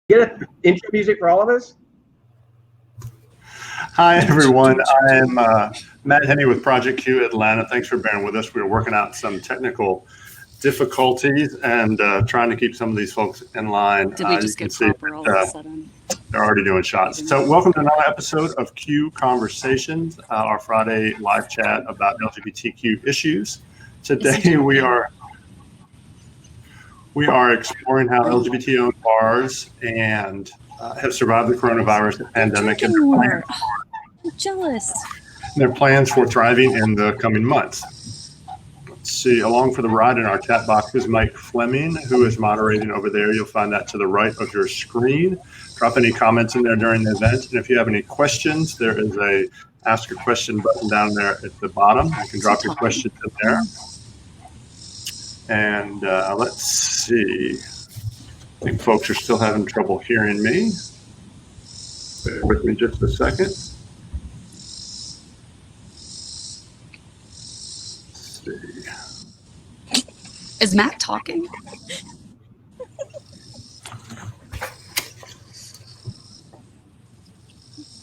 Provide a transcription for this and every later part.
Get an intro music for all of us? Hi, everyone. I am Matt Henney with Project Q Atlanta. Thanks for bearing with us. We were working out some technical difficulties and trying to keep some of these folks in line. Did we just get proper all of a sudden? They're already doing shots. So welcome to another episode of Q Conversations, our Friday live chat about LGBTQ issues. Today we are exploring how LGBT-owned bars and have survived the coronavirus pandemic and I'm jealous. their plans for thriving in the coming months. Let's see, along for the ride in our chat box is Mike Fleming, who is moderating over there. You'll find that to the right of your screen. Drop any comments in there during the event. And if you have any questions, there is a ask a question button down there at the bottom. You can drop your questions in there. And let's see. I think folks are still having trouble hearing me. Bear with me just a second. Let's see. Is Matt talking?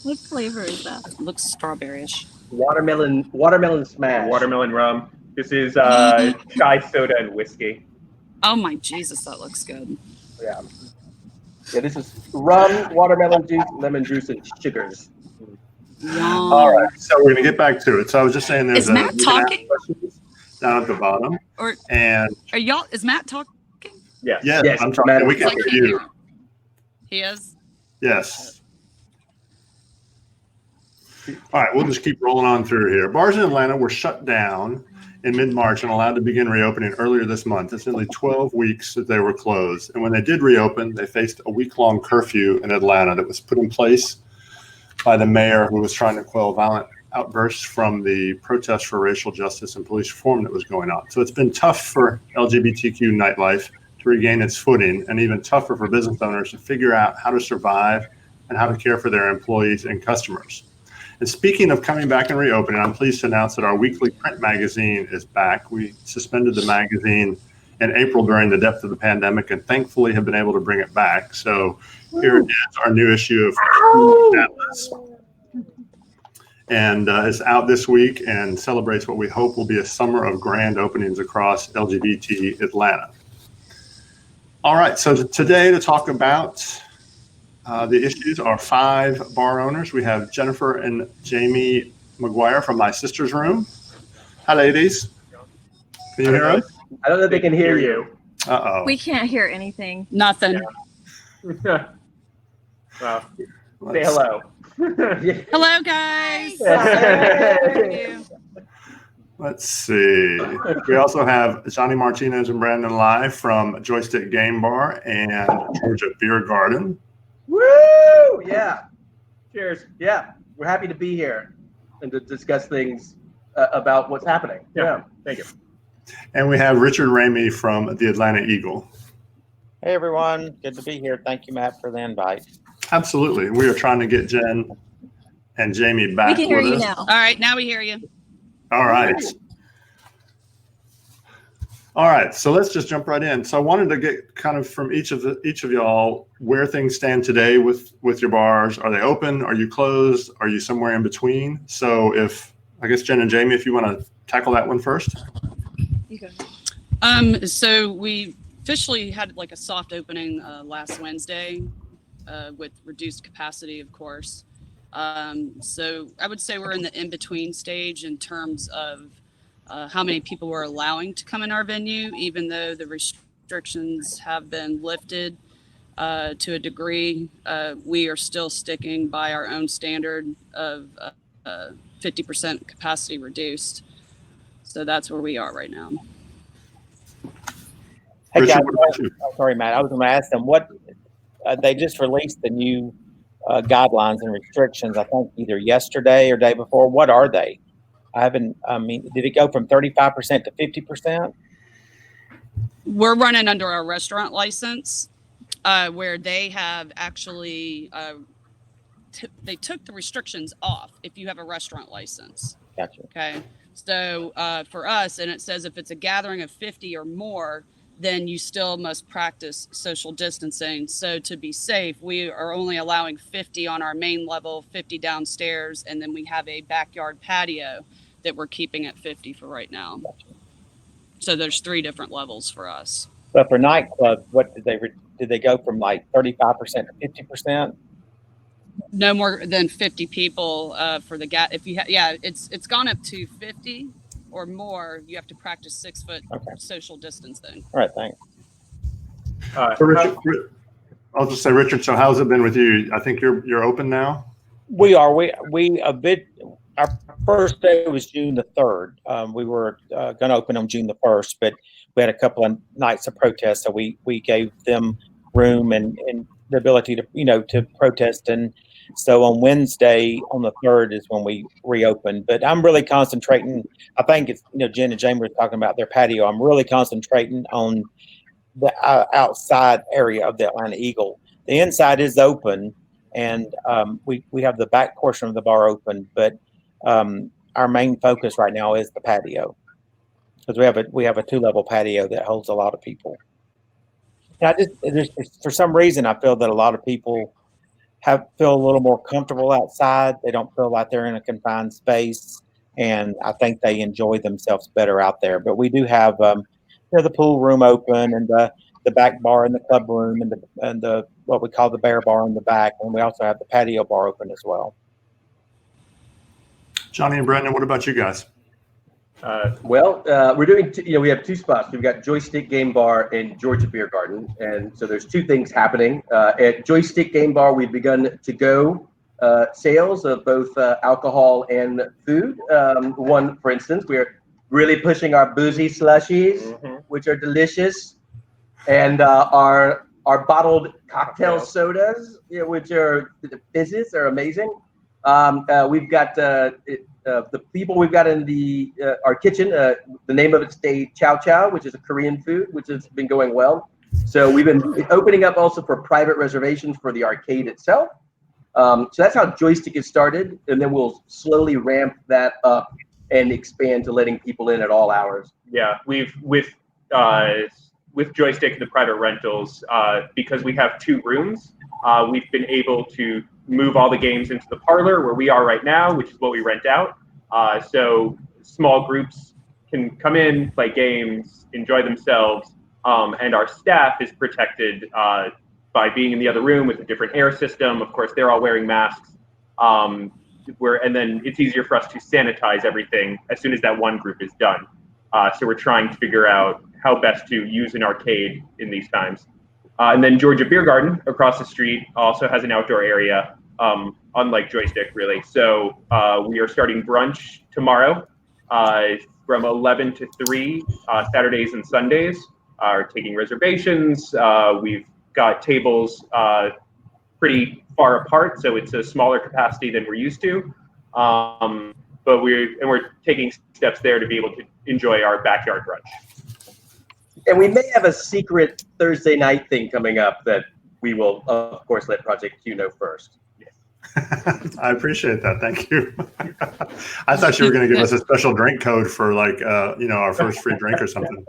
What flavor is that? It looks strawberry-ish. Watermelon smash. Watermelon rum. This is chai soda and whiskey. Oh my Jesus, that looks good. Yeah, this is rum, watermelon juice, lemon juice, and sugars. Yum. All right, so we're going to get back to it. So I was just saying there's Is Matt talking? Down at the bottom. Is Matt talking? Yes. Yes, I'm talking. We can hear you. He is? Yes. All right, we'll just keep rolling on through here. Bars in Atlanta were shut down in mid-March and allowed to begin reopening earlier this month. It's nearly 12 weeks that they were closed. And when they did reopen, they faced a week-long curfew in Atlanta that was put in place by the mayor, who was trying to quell violent outbursts from the protest for racial justice and police reform that was going on. So it's been tough for LGBTQ nightlife to regain its footing, and even tougher for business owners to figure out how to survive and how to care for their employees and customers. And speaking of coming back and reopening, I'm pleased to announce that our weekly print magazine is back. We suspended the magazine in April during the depth of the pandemic and thankfully have been able to bring it back. So here it is, our new issue of Atlas. And it's out this week and celebrates what we hope will be a summer of grand openings across LGBT Atlanta. All right, so today to talk about the issues are 5 bar owners. We have Jennifer and Jami Maquire from My Sister's Room. Hi, ladies. Can you hear us? I don't know if they can hear you. Uh-oh. We can't hear anything. Nothing. Well, say hello. Hello, guys. Let's see. We also have Johnny Martinez and Brandon Lai from Joystick Game Bar and Georgia Beer Garden. Woo! Yeah. Cheers. Yeah, we're happy to be here and to discuss things about what's happening. Yeah. Thank you. And we have Richard Ramy from the Atlanta Eagle. Hey, everyone. Good to be here. Thank you, Matt, for the invite. Absolutely. We are trying to get Jen and Jami back. We can hear with you us. now. All right, now we hear you. All right. All right, so let's just jump right in. So I wanted to get kind of from each of y'all where things stand today with your bars. Are they open? Are you closed? Are you somewhere in between? So I guess Jen and Jami, if you want to tackle that one first. You go. So we officially had like a soft opening last Wednesday with reduced capacity, of course. So I would say we're in the in-between stage in terms of how many people we're allowing to come in our venue, even though the restrictions have been lifted to a degree. We are still sticking by our own standard of 50% capacity reduced. So that's where we are right now. Hey, Richard, guys, what about you? sorry, Matt. I was going to ask them what they just released the new guidelines and restrictions, I think either yesterday or day before. What are they? Did it go from 35% to 50%? We're running under our restaurant license, where they have actually they took the restrictions off if you have a restaurant license. Gotcha. Okay. So for us, and it says if it's a gathering of 50 or more, then you still must practice social distancing. So to be safe, we are only allowing 50 on our main level, 50 downstairs, and then we have a backyard patio that we're keeping at 50 for right now. So there's 3 different levels for us. But for nightclubs, what did they go from like 35% to 50%? No more than 50 people for the if you it's gone up to 50 or more. You have to practice 6 foot social distancing. All right, thanks. So Richard, I'll just say, Richard, so how's it been with you? I think you're open now. We are. Our first day was June the 3rd. We were going to open on June the 1st, but we had a couple of nights of protest, so we gave them room and the ability to protest. And so on Wednesday, on the 3rd, is when we reopened. But I'm really concentrating. I think it's Jen and Jami were talking about their patio. I'm really concentrating on the outside area of the Atlanta Eagle. The inside is open, and we have the back portion of the bar open, but our main focus right now is the patio, because we have a 2-level patio that holds a lot of people. And for some reason, I feel that a lot of people feel a little more comfortable outside. They don't feel like they're in a confined space, and I think they enjoy themselves better out there. But we do have the pool room open, and the back bar and the club room, and the what we call the bear bar in the back, and we also have the patio bar open as well. Johnny and Brandon, what about you guys? We're doing, we have 2 spots. We've got Joystick Game Bar and Georgia Beer Garden. And so there's 2 things happening. At Joystick Game Bar, we've begun to-go sales of both alcohol and food. One, for instance, we're really pushing our boozy slushies, which are delicious. And our bottled cocktail sodas, which are, the fizzes are amazing. We've got the people we've got in our kitchen. The name of it's Day Chow Chow, which is a Korean food, which has been going well. So we've been opening up also for private reservations for the arcade itself. So that's how Joystick is started, and then we'll slowly ramp that up and expand to letting people in at all hours. Yeah, with Joystick, the private rentals, because we have 2 rooms, we've been able to move all the games into the parlor where we are right now, which is what we rent out. So small groups can come in, play games, enjoy themselves, and our staff is protected by being in the other room with a different air system. Of course, they're all wearing masks. And then it's easier for us to sanitize everything as soon as that one group is done. So we're trying to figure out how best to use an arcade in these times. And then Georgia Beer Garden across the street also has an outdoor area, unlike Joystick, really. So we are starting brunch tomorrow from 11 to 3, Saturdays and Sundays. Are taking reservations. We've got tables pretty far apart, so it's a smaller capacity than we're used to. But we're taking steps there to be able to enjoy our backyard brunch. And we may have a secret Thursday night thing coming up that we will, of course, let Project Q know first. I appreciate that. Thank you. I thought you were going to give us a special drink code for our first free drink or something.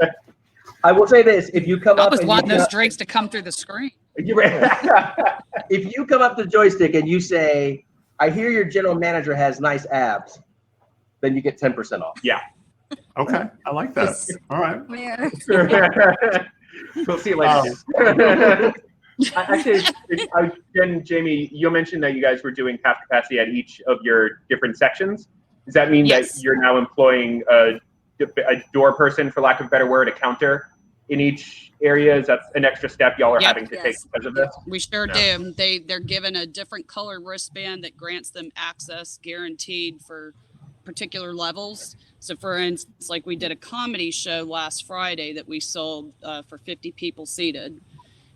I will say this: if you come I up, was and wanting those drinks to come through the screen. if you come up to Joystick and you say, "I hear your general manager has nice abs," then you get 10% off. Yeah. Okay, I like that. All right. Yeah. We'll see you later. Actually, Jen, Jami, you mentioned that you guys were doing half capacity at each of your different sections. Does that mean Yes. that you're now employing a door person, for lack of a better word, a counter in each area? Is that an extra step y'all are having to take because of this? We sure do. They're given a different color wristband that grants them access guaranteed for particular levels. So for instance, like we did a comedy show last Friday that we sold for 50 people seated.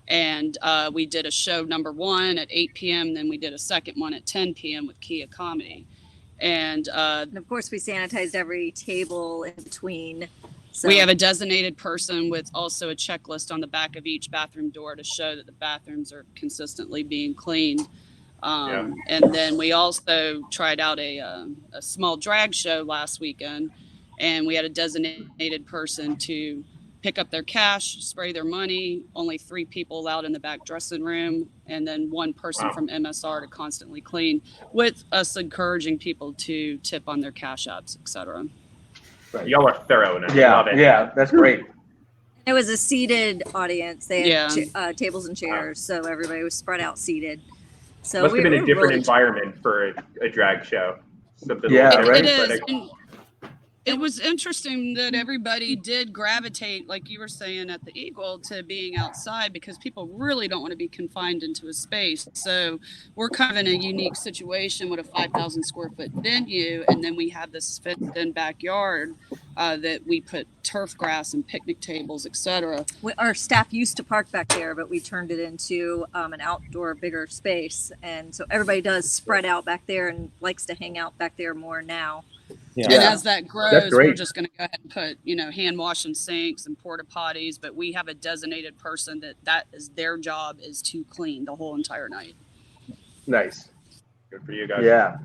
And we did a show number 1 at 8 p.m. Then we did a second one at 10 p.m. with Kia Comedy. And of course, we sanitized every table in between. So we have a designated person with also a checklist on the back of each bathroom door to show that the bathrooms are consistently being cleaned. And then we also tried out a small drag show last weekend, and we had a designated person to pick up their cash, spray their money, only 3 people allowed in the back dressing room, and then 1 person from MSR to constantly clean, with us encouraging people to tip on their cash apps, etc. Right. Y'all are thorough in it. Yeah, Love it. yeah, that's great. It was a seated audience. They had Yeah. tables and chairs, so everybody was spread out seated. So Must have been a different really environment for a drag show. Something Yeah, a little right. It different, is. but And it was interesting that everybody did gravitate, like you were saying at the Eagle, to being outside, because people really don't want to be confined into a space. So we're kind of in a unique situation with a 5,000 square foot venue, and then we have this fenced-in backyard that we put turf grass and picnic tables, etc. Our staff used to park back there, but we turned it into an outdoor, bigger space, and so everybody does spread out back there and likes to hang out back there more now. Yeah. And as that grows, That's great. we're just going to go ahead and put, hand washing sinks and porta potties. But we have a designated person that is their job is to clean the whole entire night. Nice. good for you guys. Yeah.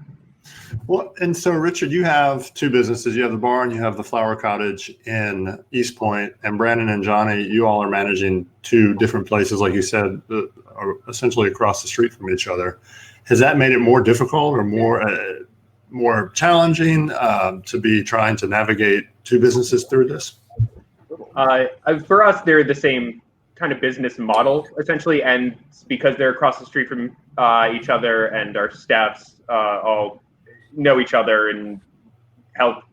Well, and so Richard, you have 2 businesses. You have the bar and you have the Flower Cottage in East Point. And Brandon and Johnny, you all are managing 2 different places, like you said, that are essentially across the street from each other. Has that made it more difficult or more challenging to be trying to navigate 2 businesses through this? For us, they're the same kind of business model, essentially. And because they're across the street from each other and our staffs all know each other and help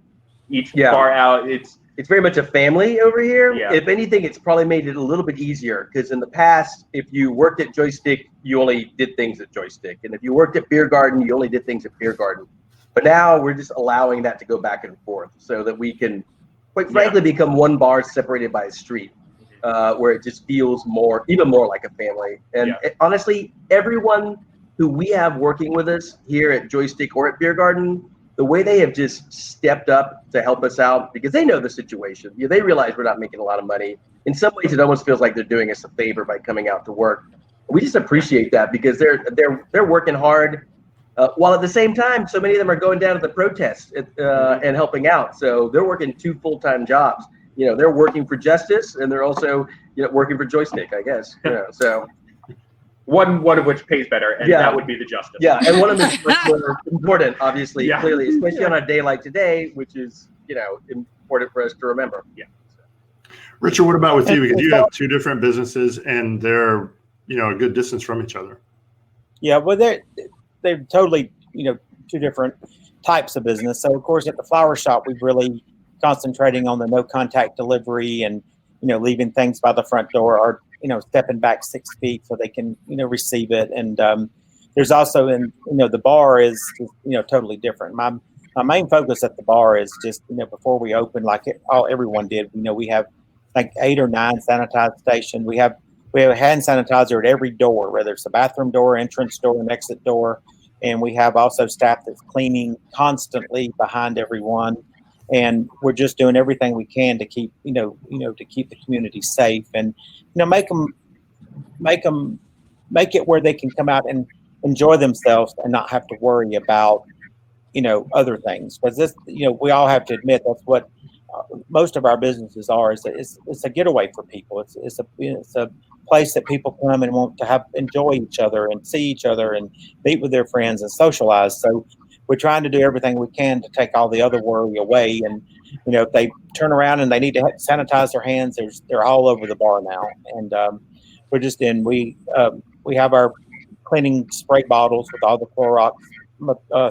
each bar out, it's very much a family over here. Yeah. If anything, it's probably made it a little bit easier, because in the past, if you worked at Joystick, you only did things at Joystick. And if you worked at Beer Garden, you only did things at Beer Garden. But now we're just allowing that to go back and forth so that we can, quite frankly, become one bar separated by a street, where it just feels even more like a family. And honestly, everyone who we have working with us here at Joystick or at Beer Garden, the way they have just stepped up to help us out, because they know the situation. They realize we're not making a lot of money. In some ways, it almost feels like they're doing us a favor by coming out to work. We just appreciate that, because they're working hard. While at the same time, so many of them are going down to the protest and helping out. So they're working 2 full-time jobs. They're working for justice, and they're also working for Joystick, I guess. So one of which pays better, and that would be the justice. Yeah, and one of them is much more important, obviously, clearly, especially on a day like today, which is important for us to remember. Yeah. Richard, what about with you? Because you have 2 different businesses, and they're a good distance from each other. Yeah, well, they're totally, 2 different types of business. So, of course, at the flower shop, we've really concentrating on the no contact delivery and, leaving things by the front door or, stepping back 6 feet so they can, receive it. And there's also the bar is, totally different. My main focus at the bar is just, before we open, like everyone did, we have like 8 or 9 sanitized stations. We have a hand sanitizer at every door, whether it's a bathroom door, entrance door, and exit door. And we have also staff that's cleaning constantly behind everyone. And we're just doing everything we can to keep, to keep the community safe and, make it where they can come out and enjoy themselves and not have to worry about, other things. Because this, we all have to admit that's what most of our businesses are. It's a getaway for people. It's a place that people come and want to enjoy each other and see each other and meet with their friends and socialize. So we're trying to do everything we can to take all the other worry away. And, if they turn around and they need to sanitize their hands, they're all over the bar now. And we're just we have our cleaning spray bottles with all the Clorox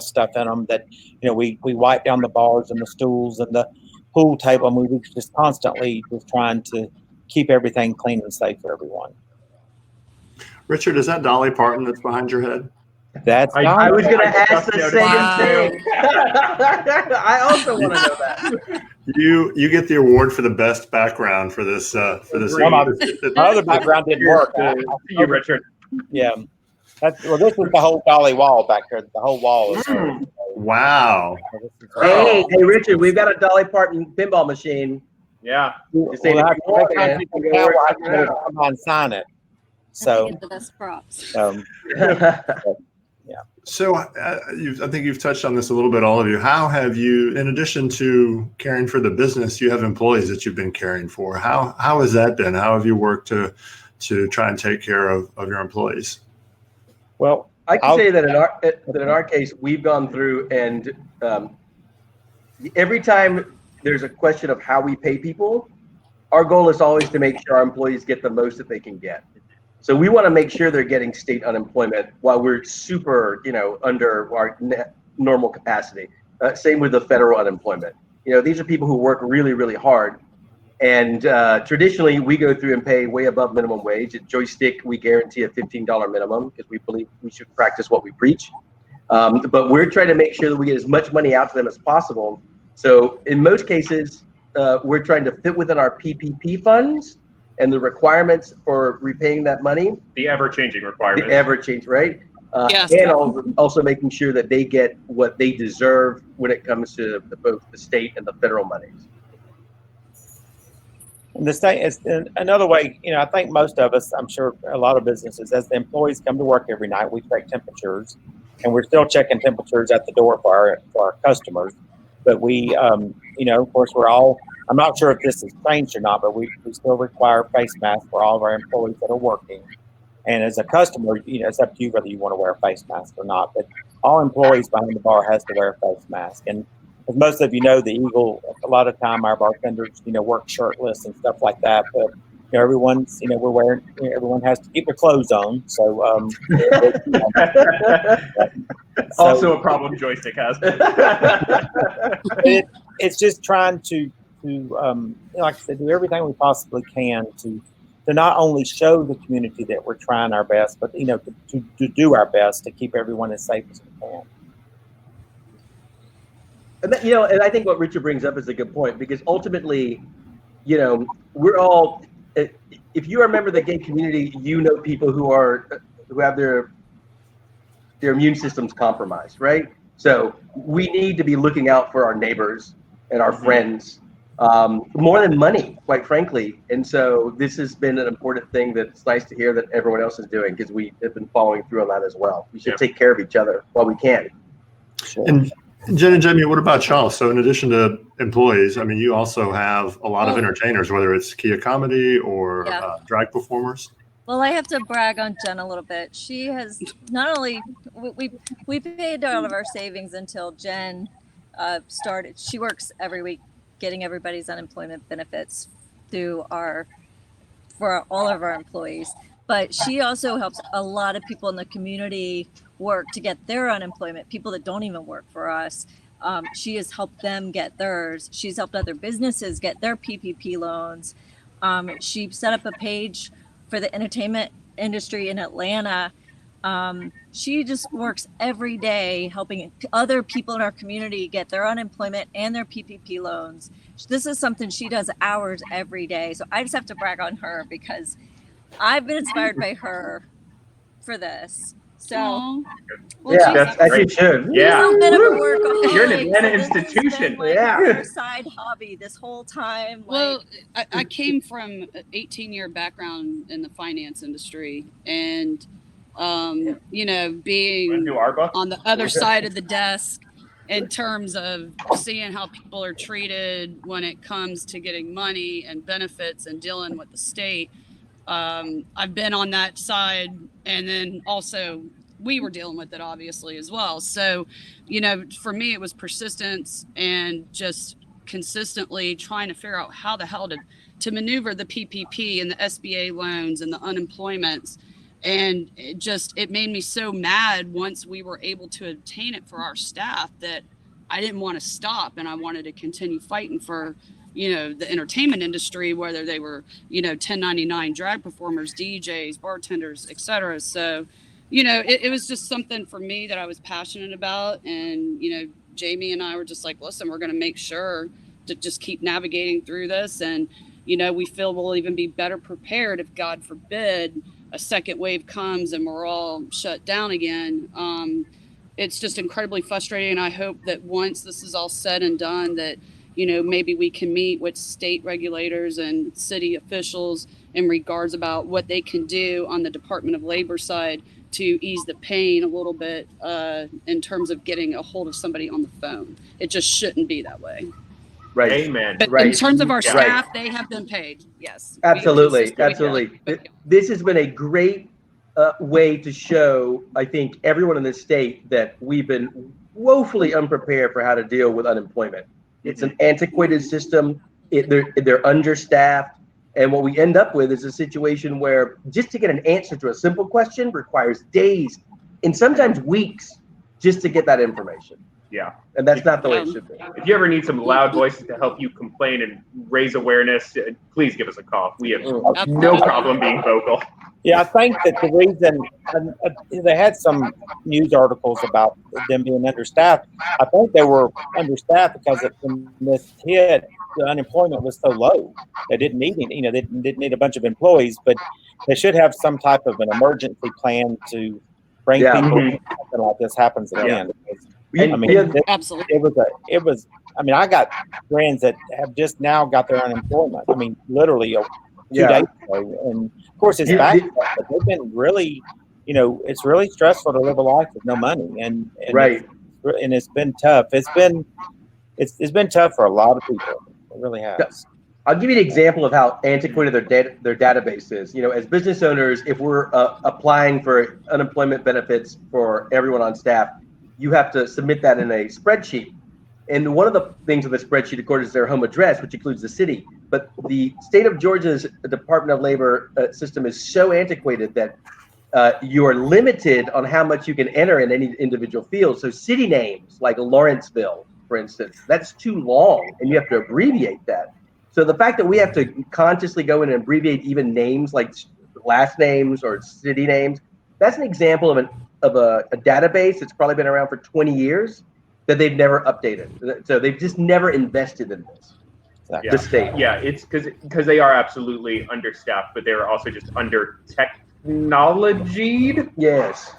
stuff in them that, we wipe down the bars and the stools and the pool table. And we just constantly just trying to keep everything clean and safe for everyone. Richard, is that Dolly Parton that's behind your head? That's I was going to ask the same Wow. thing. I also want to know that. You get the award for the best background for this. My other background didn't work. You, Richard. Yeah. This is the whole Dolly wall back there. The whole wall is. Wow. Hey, Richard, we've got a Dolly Parton pinball machine. Yeah. You say if you want it. Come on, sign it. So So, the best props. So I think you've touched on this a little bit, all of you. How have you, in addition to caring for the business, you have employees that you've been caring for. How has that been? How have you worked to try and take care of your employees? Well, I can say that in our case, we've gone through and every time there's a question of how we pay people, our goal is always to make sure our employees get the most that they can get. So we want to make sure they're getting state unemployment while we're super, under our normal capacity. Same with the federal unemployment. These are people who work really, really hard. And traditionally, we go through and pay way above minimum wage. At Joystick, we guarantee a $15 minimum because we believe we should practice what we preach. But we're trying to make sure that we get as much money out to them as possible. So in most cases, we're trying to fit within our PPP funds and the requirements for repaying that money. The ever-changing requirements. The ever-change, right? Yes. And also making sure that they get what they deserve when it comes to both the state and the federal monies. And the state is another way, I think most of us, I'm sure a lot of businesses, as the employees come to work every night, we take temperatures, and we're still checking temperatures at the door for our customers. But we, of course, I'm not sure if this has changed or not, but we still require face masks for all of our employees that are working. And as a customer, it's up to you whether you want to wear a face mask or not. But all employees behind the bar has to wear a face mask. And as most of you know, the Eagle, a lot of time our bartenders, work shirtless and stuff like that. But everyone's, everyone has to keep their clothes on. So, also a problem Joystick has. It's just trying to like I said, do everything we possibly can to not only show the community that we're trying our best, but to do our best to keep everyone as safe as we can. And and I think what Richard brings up is a good point, because ultimately, we're all, if you're a member of the gay community, people who have their immune systems compromised, right? So we need to be looking out for our neighbors and our friends more than money, quite frankly. And so this has been an important thing that's nice to hear that everyone else is doing, because we have been following through on that as well. We should take care of each other while we can. And Jen and Jami, what about y'all? So in addition to employees, you also have a lot of entertainers, whether it's Kia Comedy or drag performers. Well, I have to brag on Jen a little bit. She has not only, we paid out of our savings until Jen started. She works every week getting everybody's unemployment benefits for all of our employees. But she also helps a lot of people in the community work to get their unemployment, people that don't even work for us. She has helped them get theirs. She's helped other businesses get their PPP loans. She set up a page for the entertainment industry in Atlanta. She just works every day helping other people in our community get their unemployment and their PPP loans. This is something she does hours every day. So I just have to brag on her, because I've been inspired by her for this. So, as you should. Yeah, a bit of a workaholic. You're an Atlanta So this has institution. been her side hobby this whole time. Well, I came from an 18-year background in the finance industry, and being on the other side of the desk in terms of seeing how people are treated when it comes to getting money and benefits and dealing with the state. I've been on that side, and then also we were dealing with it obviously as well. So, for me, it was persistence and just consistently trying to figure out how the hell to maneuver the PPP and the SBA loans and the unemployments. And it made me so mad once we were able to obtain it for our staff that I didn't want to stop, and I wanted to continue fighting for the entertainment industry, whether they were, 1099 drag performers, DJs, bartenders, etc. So, it was just something for me that I was passionate about. And, Jami and I were just like, listen, we're going to make sure to just keep navigating through this. And, we feel we'll even be better prepared if, God forbid, a second wave comes and we're all shut down again. It's just incredibly frustrating. And I hope that once this is all said and done, that maybe we can meet with state regulators and city officials in regards about what they can do on the Department of Labor side to ease the pain a little bit in terms of getting a hold of somebody on the phone. It just shouldn't be that way. Right. Amen. But Right. in terms of our Yeah. staff, they have been paid. Yes. We Absolutely. consistently Absolutely. do. This has been a great way to show, I think, everyone in the state that we've been woefully unprepared for how to deal with unemployment. It's an antiquated system. They're understaffed. And what we end up with is a situation where just to get an answer to a simple question requires days and sometimes weeks just to get that information. Yeah. And that's not the way it should be. If you ever need some loud voices to help you complain and raise awareness, please give us a call. We have no problem being vocal. Yeah, I think that the reason they had some news articles about them being understaffed. I think they were understaffed because when this hit, the unemployment was so low. They didn't need any, they didn't need a bunch of employees, but they should have some type of an emergency plan to bring people in. Something like this happens again. I mean, absolutely. It was. I mean, I got friends that have just now got their unemployment. I mean, literally 2 days ago, and of course it's back. But they've been really, it's really stressful to live a life with no money, and right. It's been tough. It's been tough for a lot of people. It really has. I'll give you an example of how antiquated their database is. As business owners, if we're applying for unemployment benefits for everyone on staff, you have to submit that in a spreadsheet. And one of the things on the spreadsheet, of course, is their home address, which includes the city. But the state of Georgia's Department of Labor system is so antiquated that you are limited on how much you can enter in any individual field. So city names like Lawrenceville, for instance, that's too long, and you have to abbreviate that. So the fact that we have to consciously go in and abbreviate even names like last names or city names, that's an example of a database that's probably been around for 20 years that they've never updated. So they've just never invested in this. The state. Yeah, it's because they are absolutely understaffed, but they are also just under technologied. Yes.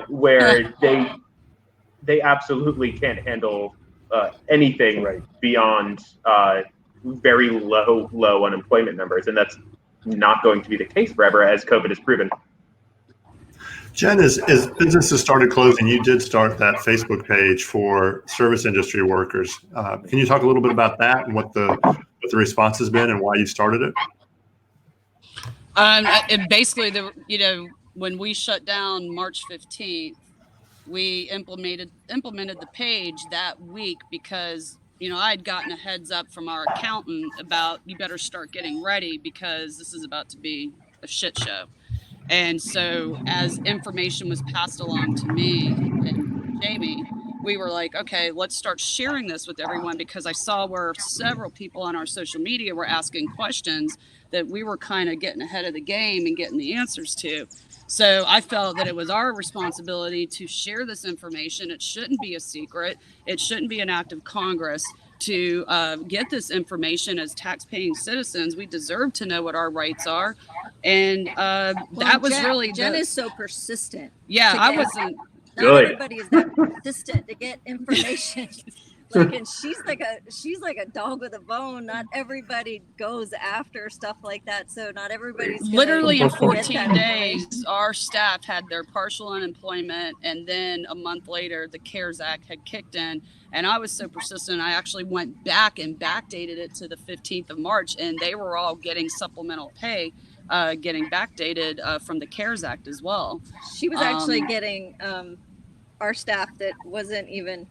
Where they absolutely can't handle anything beyond very low unemployment numbers, and that's not going to be the case forever, as COVID has proven. Jen, as businesses started closing, you did start that Facebook page for service industry workers. Can you talk a little bit about that and what the response has been and why you started it? Basically, when we shut down March 15th, we implemented the page that week because I had gotten a heads up from our accountant about you better start getting ready because this is about to be a shit show. And so as information was passed along to me and Jami, we were like, okay, let's start sharing this with everyone because I saw where several people on our social media were asking questions that we were kind of getting ahead of the game and getting the answers to. So I felt that it was our responsibility to share this information. It shouldn't be a secret. It shouldn't be an act of Congress to get this information as tax-paying citizens. We deserve to know what our rights are. And that was Jen is so persistent. Yeah, I wasn't. Not everybody is that persistent to get information. And she's like a dog with a bone. Not everybody goes after stuff like that. So not everybody's literally in 14 days, our staff had their partial unemployment, and then a month later, the CARES Act had kicked in. And I was so persistent, I actually went back and backdated it to the 15th of March, and they were all getting supplemental pay, getting backdated from the CARES Act as well. She was actually getting our staff that wasn't even.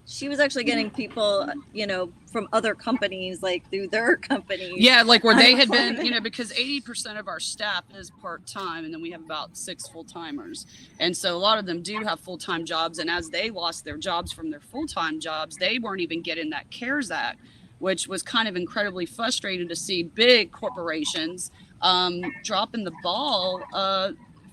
She was actually getting people, from other companies, like through their companies. Yeah, like where they had been, because 80% of our staff is part-time, and then we have about 6 full-timers. And so a lot of them do have full-time jobs. And as they lost their jobs from their full-time jobs, they weren't even getting that CARES Act, which was kind of incredibly frustrating to see big corporations dropping the ball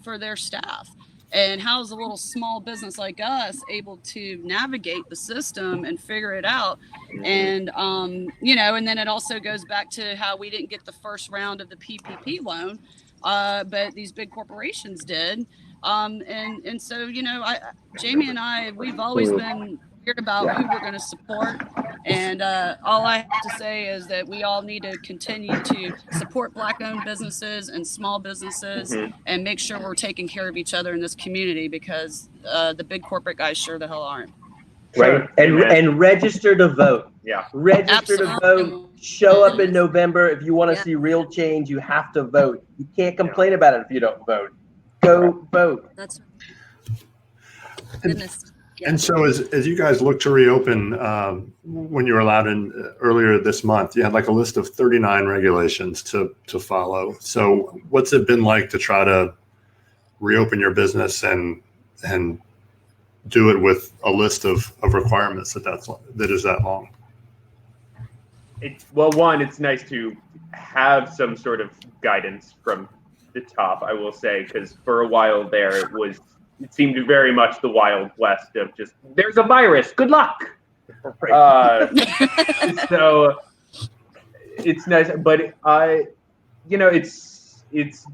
for their staff. And how is a little small business like us able to navigate the system and figure it out? And, and then it also goes back to how we didn't get the first round of the PPP loan, but these big corporations did. And so, Jami and I, we've always been weird about who we're going to support. And all I have to say is that we all need to continue to support Black-owned businesses and small businesses and make sure we're taking care of each other in this community, because the big corporate guys sure the hell aren't. Right. And register to vote. Yeah. Register to vote. Show up in November. If you want to see real change, you have to vote. You can't complain about it if you don't vote. Go vote. That's goodness. Yeah. And so as you guys look to reopen, when you were allowed in earlier this month, you had like a list of 39 regulations to follow. So what's it been like to try to reopen your business and do it with a list of requirements that is that long? Well, one, it's nice to have some sort of guidance from the top, I will say, because for a while there, it seemed very much the Wild West of just, there's a virus, good luck. So it's nice, but it's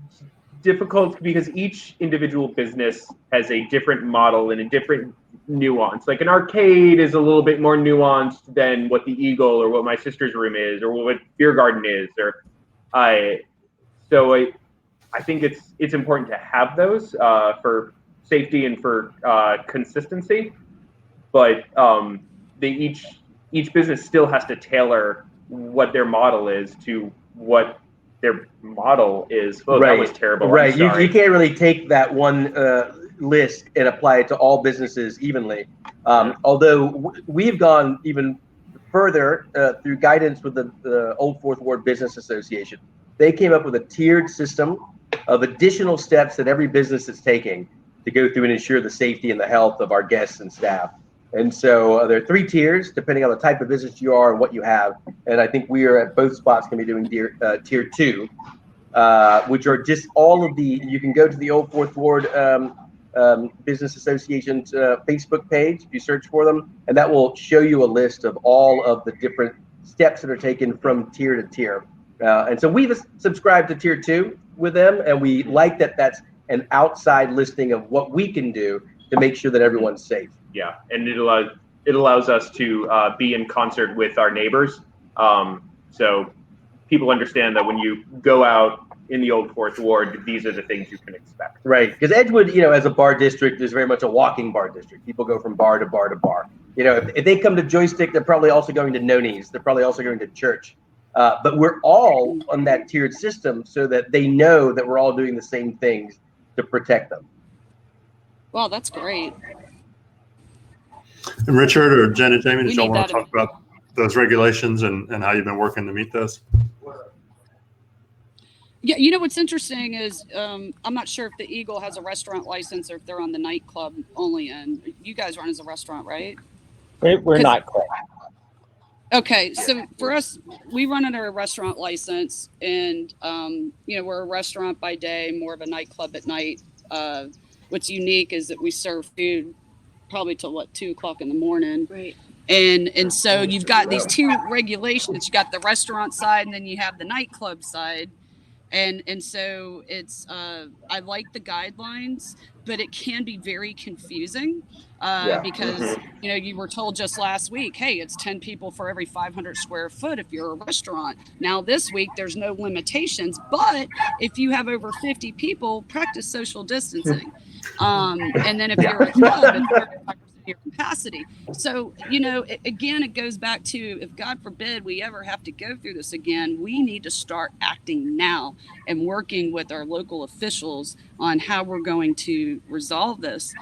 difficult because each individual business has a different model and a different nuance. Like an arcade is a little bit more nuanced than what the Eagle or what my sister's room is or what Beer Garden is. I think it's important to have those for safety and for consistency, but each business still has to tailor what their model is to what their model is. Oh, right. That was terrible. Right. You can't really take that one list and apply it to all businesses evenly. Although we've gone even further through guidance with the Old Fourth Ward Business Association. They came up with a tiered system of additional steps that every business is taking to go through and ensure the safety and the health of our guests and staff. And so there are 3 tiers, depending on the type of business you are and what you have. And I think we are at both spots going to be doing tier 2, which are just all of you can go to the Old Fourth Ward Business Association's Facebook page, if you search for them, and that will show you a list of all of the different steps that are taken from tier to tier. And so we've subscribed to tier 2 with them, and we like that that's an outside listing of what we can do to make sure that everyone's safe. Yeah, and it allows us to be in concert with our neighbors. So people understand that when you go out in the Old Fourth Ward, these are the things you can expect. Right, because Edgewood, as a bar district, is very much a walking bar district. People go from bar to bar to bar. If they come to Joystick, they're probably also going to Noni's. They're probably also going to church. But we're all on that tiered system so that they know that we're all doing the same things to protect them. Wow, that's great. And Richard or Jen and Jami, did y'all want to that talk about those regulations and how you've been working to meet those? Yeah, what's interesting is I'm not sure if the Eagle has a restaurant license or if they're on the nightclub only end. You guys run as a restaurant, right? We're nightclub. Okay, so for us, we run under a restaurant license, and we're a restaurant by day, more of a nightclub at night. What's unique is that we serve food probably till 2 o'clock in the morning. Right. And so you've got these 2 regulations. You got the restaurant side, and then you have the nightclub side. And so it's I like the guidelines, but it can be very confusing because you were told just last week, hey, it's 10 people for every 500 square foot if you're a restaurant. Now this week there's no limitations, but if you have over 50 people, practice social distancing. And then if you're a club, it's 35% your capacity. So, again, it goes back to, if God forbid we ever have to go through this again, we need to start acting now and working with our local officials on how we're going to resolve this,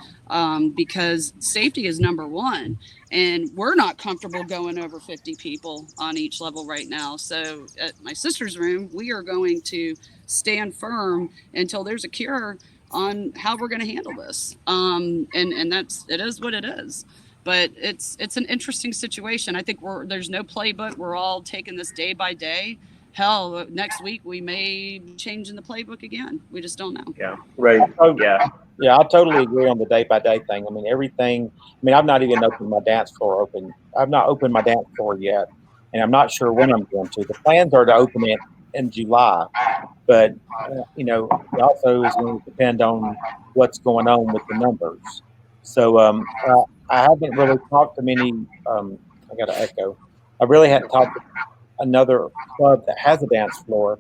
because safety is number one. And we're not comfortable going over 50 people on each level right now. So at my sister's room, we are going to stand firm until there's a cure on how we're going to handle this. And it is what it is, but it's an interesting situation. I think there's no playbook. We're all taking this day by day. Hell, next week we may be changing the playbook again. We just don't know. Yeah. Right. Yeah, I totally agree on the day by day thing. I mean, everything. I mean, I've not even opened my dance floor open. I've not opened my dance floor yet, and I'm not sure when I'm going to. The plans are to open it in July, but it also is going to depend on what's going on with the numbers. So I haven't really talked to many. I got an echo. I really hadn't talked to another club that has a dance floor,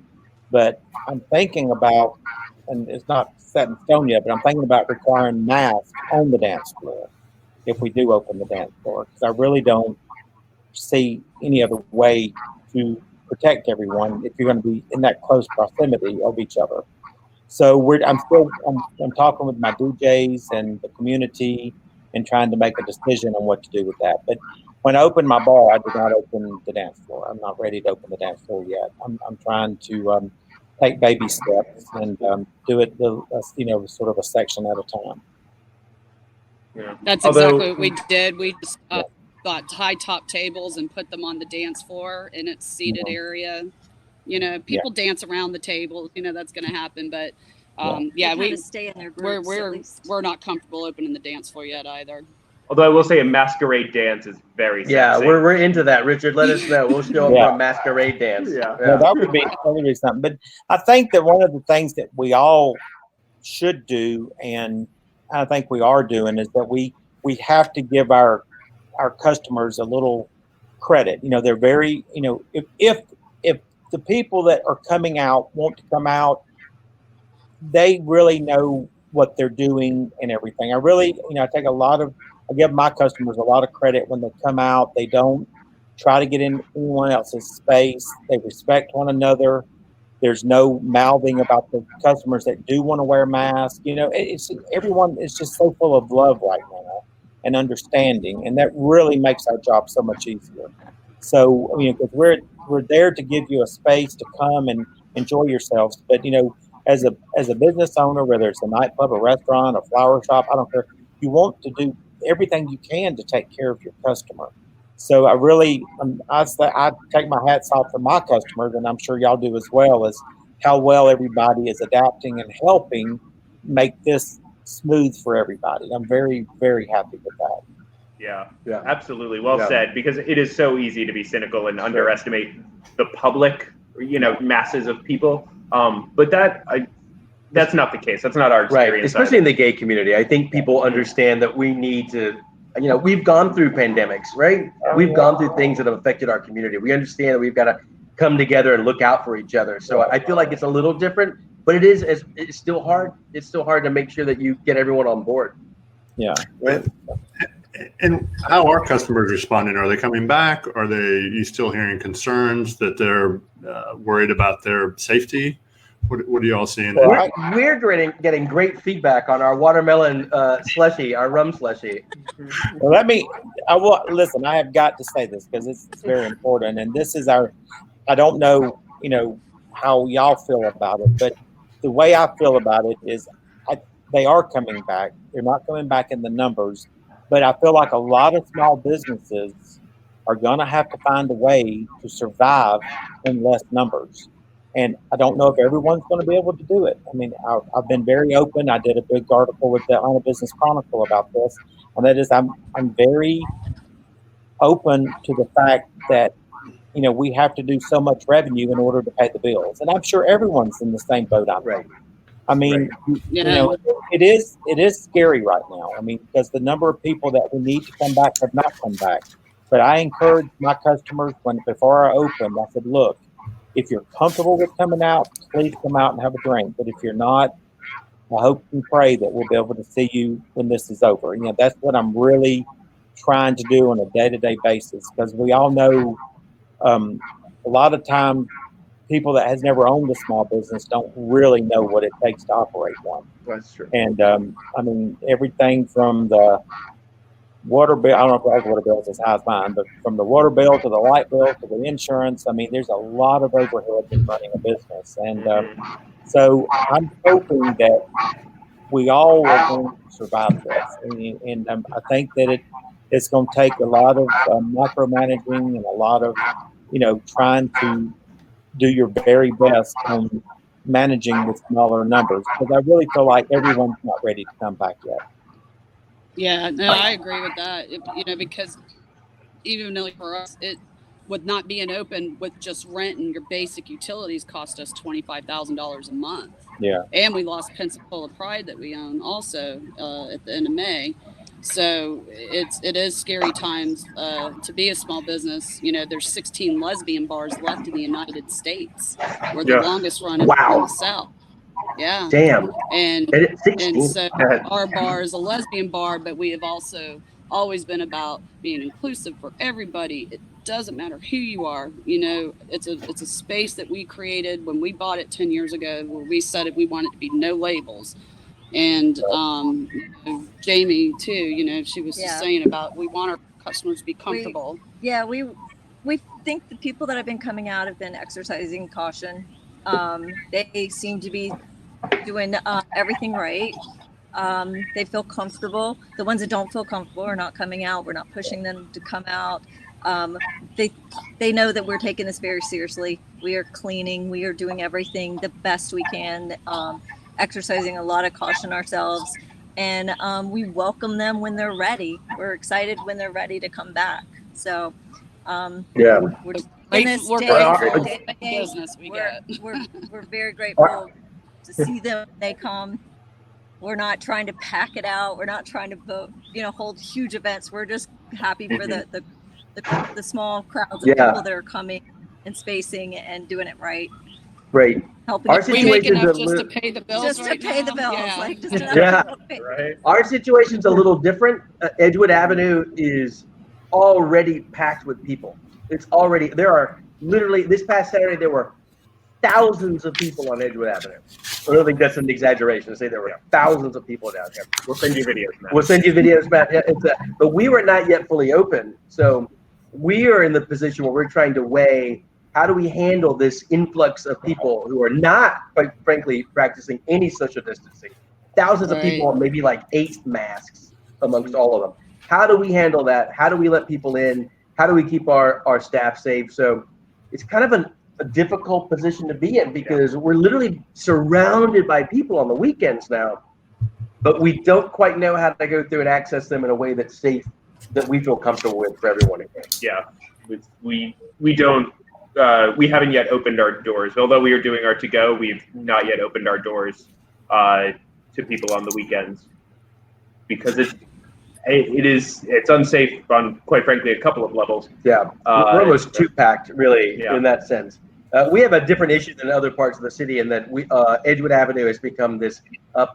but I'm thinking about, and it's not set in stone yet, but I'm thinking about requiring masks on the dance floor if we do open the dance floor, because I really don't see any other way to protect everyone if you're going to be in that close proximity of each other. So I'm talking with my DJs and the community and trying to make a decision on what to do with that. But when I open my bar, I did not open the dance floor. I'm not ready to open the dance floor yet. I'm trying to take baby steps and do it, sort of a section at a time. Yeah. That's exactly what we did. We just got high top tables and put them on the dance floor in its seated area. People dance around the tables. That's going to happen. But we stay in their groups. We're not comfortable opening the dance floor yet either. Although I will say a Masquerade Dance is very sexy. Yeah, we're into that, Richard. Let us know. We'll show up for a Masquerade Dance. Yeah. That would be something. But I think that one of the things that we all should do, and I think we are doing, is that we have to give our customers a little credit. They're very, if the people that are coming out want to come out, they really know what they're doing and everything. I give my customers a lot of credit when they come out. They don't try to get in anyone else's space. They respect one another. There's no mouthing about the customers that do want to wear masks. Everyone is just so full of love right now and understanding, and that really makes our job so much easier. So, because we're there to give you a space to come and enjoy yourselves. But as a business owner, whether it's a nightclub, a restaurant, a flower shop, I don't care. You want to do everything you can to take care of your customer. So I really, I take my hats off to my customers, and I'm sure y'all do as well, as how well everybody is adapting and helping make this smooth for everybody. I'm very, very happy with that. Yeah, absolutely. Well said, because it is so easy to be cynical and underestimate the public, masses of people. But that's not the case. That's not our experience. Right, especially in the gay community. I think people understand that we need to, we've gone through pandemics, right? We've gone through things that have affected our community. We understand that we've got to come together and look out for each other. So I feel like it's a little different, but it's still hard. It's still hard to make sure that you get everyone on board. Yeah. And how are customers responding? Are they coming back? Are you still hearing concerns that they're worried about their safety? What are you all seeing? We're getting great feedback on our watermelon slushy, our rum slushy. Well, listen, I have got to say this because it's very important. And this is I don't know, how y'all feel about it, but the way I feel about it is they are coming back. They're not coming back in the numbers, but I feel like a lot of small businesses are going to have to find a way to survive in less numbers. And I don't know if everyone's going to be able to do it. I mean, I've been very open. I did a big article with the Atlanta Business Chronicle about this, and that is I'm very open to the fact that we have to do so much revenue in order to pay the bills, and I'm sure everyone's in the same boat I'm in. I mean, it is scary right now. I mean, because the number of people that we need to come back have not come back. But I encourage my customers before I open, I said, look, if you're comfortable with coming out, please come out and have a drink. But if you're not, I hope and pray that we'll be able to see you when this is over. That's what I'm really trying to do on a day-to-day basis, because we all know a lot of time people that has never owned a small business don't really know what it takes to operate one. That's true. And I mean, everything from the water bill, I don't know if our water bill is as high as mine, but from the water bill to the light bill to the insurance, I mean, there's a lot of overhead in running a business. And so I'm hoping that we all are going to survive this. And I think that it's going to take a lot of micromanaging and a lot of, trying to do your very best on managing with smaller numbers, because I really feel like everyone's not ready to come back yet. Yeah, no, I agree with that. Because even though for us, with not being open, with just rent and your basic utilities cost us $25,000 a month. Yeah. And we lost Pensacola Pride that we own also at the end of May. So it is scary times to be a small business. You know, there's 16 lesbian bars left in the United States. We're the longest running in Wow. the South. Yeah. Damn. And it's 16. and so our bar is a lesbian bar, but we have also always been about being inclusive for everybody. It doesn't matter who you are. You know, it's a space that we created when we bought it 10 years ago, where we said we want it to be no labels. And you know, Jami too, you know, she was just saying about we want our customers to be comfortable. We think the people that have been coming out have been exercising caution. They seem to be doing everything right. They feel comfortable. The ones that don't feel comfortable are not coming out. We're not pushing them to come out. They know that we're taking this very seriously. We are cleaning. We are doing everything the best we can. Exercising a lot of caution ourselves, and we welcome them when they're ready. We're excited when they're ready to come back. So we're in this business we get. We're very grateful to see them when they come. We're not trying to pack it out. We're not trying to hold huge events. We're just happy for the small crowds of people that are coming and spacing and doing it right. Right. Our situation is just to pay the bills. Just right to pay now. the bills. Yeah. Like just enough to pay. Right. Our situation's a little different. Edgewood Avenue is already packed with people. There are literally, this past Saturday, there were thousands of people on Edgewood Avenue. I don't think that's an exaggeration to say there were thousands of people down here. We'll send you videos, Matt. We'll send you videos, Matt. Yeah, but we were not yet fully open. So we are in the position where we're trying to weigh, how do we handle this influx of people who are not, quite frankly, practicing any social distancing? Thousands of people, maybe like 8 masks amongst all of them. How do we handle that? How do we let people in? How do we keep our staff safe? So it's kind of a difficult position to be in, because we're literally surrounded by people on the weekends now, but we don't quite know how to go through and access them in a way that's safe, that we feel comfortable with for everyone again. Yeah, we don't. We haven't yet opened our doors. Although we are doing our to-go, we've not yet opened our doors to people on the weekends, because it's unsafe on, quite frankly, a couple of levels. Yeah, we're almost too packed, really, in that sense. We have a different issue than other parts of the city in that Edgewood Avenue has become this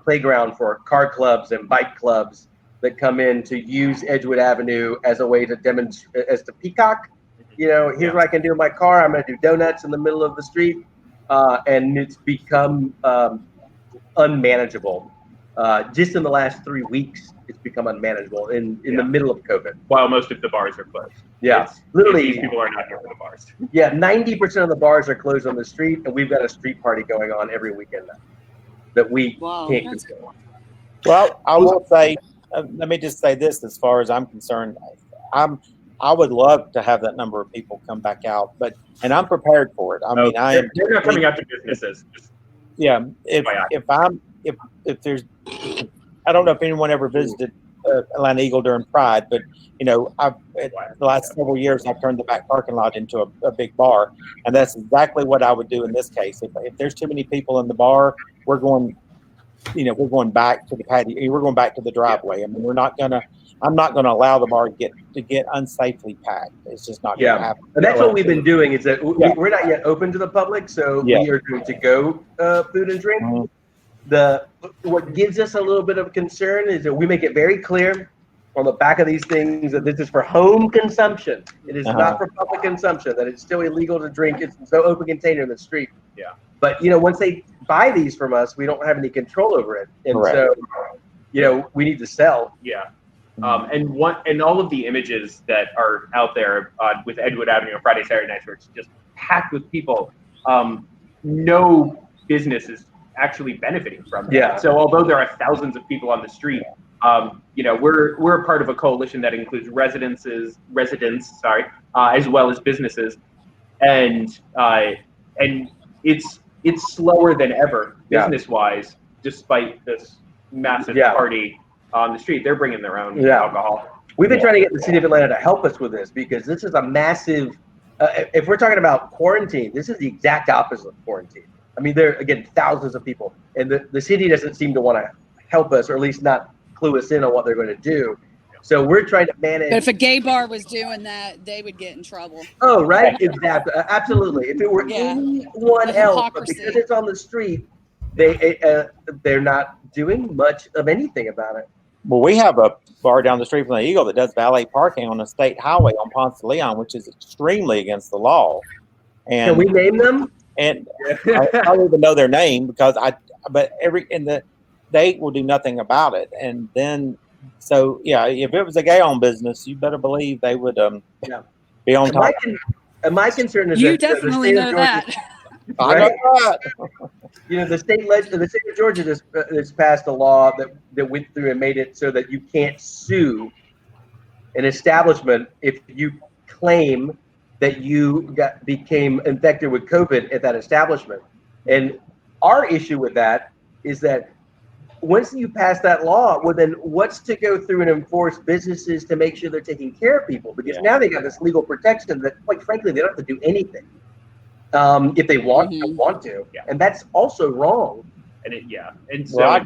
playground for car clubs and bike clubs that come in to use Edgewood Avenue as a way to demonstrate, as to peacock. You know, here's what I can do in my car. I'm going to do donuts in the middle of the street. And it's become unmanageable. Just in the last 3 weeks, it's become unmanageable in the middle of COVID. While most of the bars are closed. Yeah, literally. These people are not here for the bars. Yeah, 90% of the bars are closed on the street, and we've got a street party going on every weekend now that we can't control. Well, I will say, let me just say this, as far as I'm concerned, I would love to have that number of people come back out, and I'm prepared for it. I mean, they're not coming out to businesses. Yeah, if there's, I don't know if anyone ever visited Atlanta Eagle during Pride, but you know, the last several years I've turned the back parking lot into a big bar, and that's exactly what I would do in this case. If there's too many people in the bar, we're going back to the patio. We're going back to the driveway. I mean, I'm not gonna allow the bar to get unsafely packed. It's just not gonna happen. And that's what we've been doing, is that we're not yet open to the public, so we are doing to-go food and drink. Mm-hmm. What gives us a little bit of concern is that we make it very clear on the back of these things that this is for home consumption. It is not for public consumption, that it's still illegal to drink. It's no open container in the street. Yeah. But, once they buy these from us, we don't have any control over it. And so, we need to sell. Yeah. And all of the images that are out there with Edgewood Avenue on Friday, Saturday nights, where it's just packed with people, no business is actually benefiting from that. Yeah. So although there are thousands of people on the street, we're a part of a coalition that includes residents, as well as businesses, and it's slower than ever business wise, despite this massive party on the street. They're bringing their own alcohol. We've been trying to get the city of Atlanta to help us with this, because this is a massive, if we're talking about quarantine, this is the exact opposite of quarantine. I mean, there are, again, thousands of people, and the city doesn't seem to want to help us, or at least not clue us in on what they're going to do. So we're trying to manage. But if a gay bar was doing that, they would get in trouble. Oh, right. Exactly. Absolutely. If it were Yeah. anyone The else, but hypocrisy. because it's on the street, they're not doing much of anything about it. Well, we have a bar down the street from the Eagle that does valet parking on a state highway on Ponce de Leon, which is extremely against the law. And Can we name them? And I don't even know their name because they will do nothing about it. And then, so yeah, if it was a gay-owned business, you better believe they would be on top. My concern is You that the definitely state of know Georgia, that. I know that. you know, the state of Georgia just passed a law that went through and made it so that you can't sue an establishment if you claim that you became infected with COVID at that establishment. And our issue with that is that once you pass that law, well, then what's to go through and enforce businesses to make sure they're taking care of people? Because now they got this legal protection that, quite frankly, they don't have to do anything if they want to. Yeah. And that's also wrong. And and so Well,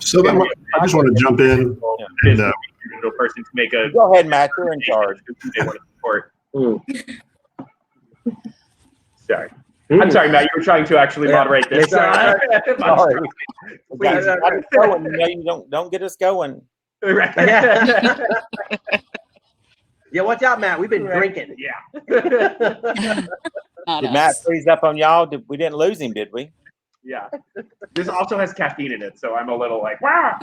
So I just want to jump in. And, individual person to make a Go ahead, Matt. You're in charge. they want to support. Sorry. I'm sorry, Matt. You were trying to actually moderate this. Sorry. Please. Guys, I was going, you don't get us going. Right. Yeah, watch out, Matt. We've been drinking. Yeah. Not Did us. Matt freeze up on y'all? We didn't lose him, did we? Yeah. This also has caffeine in it, so I'm a little like, wow.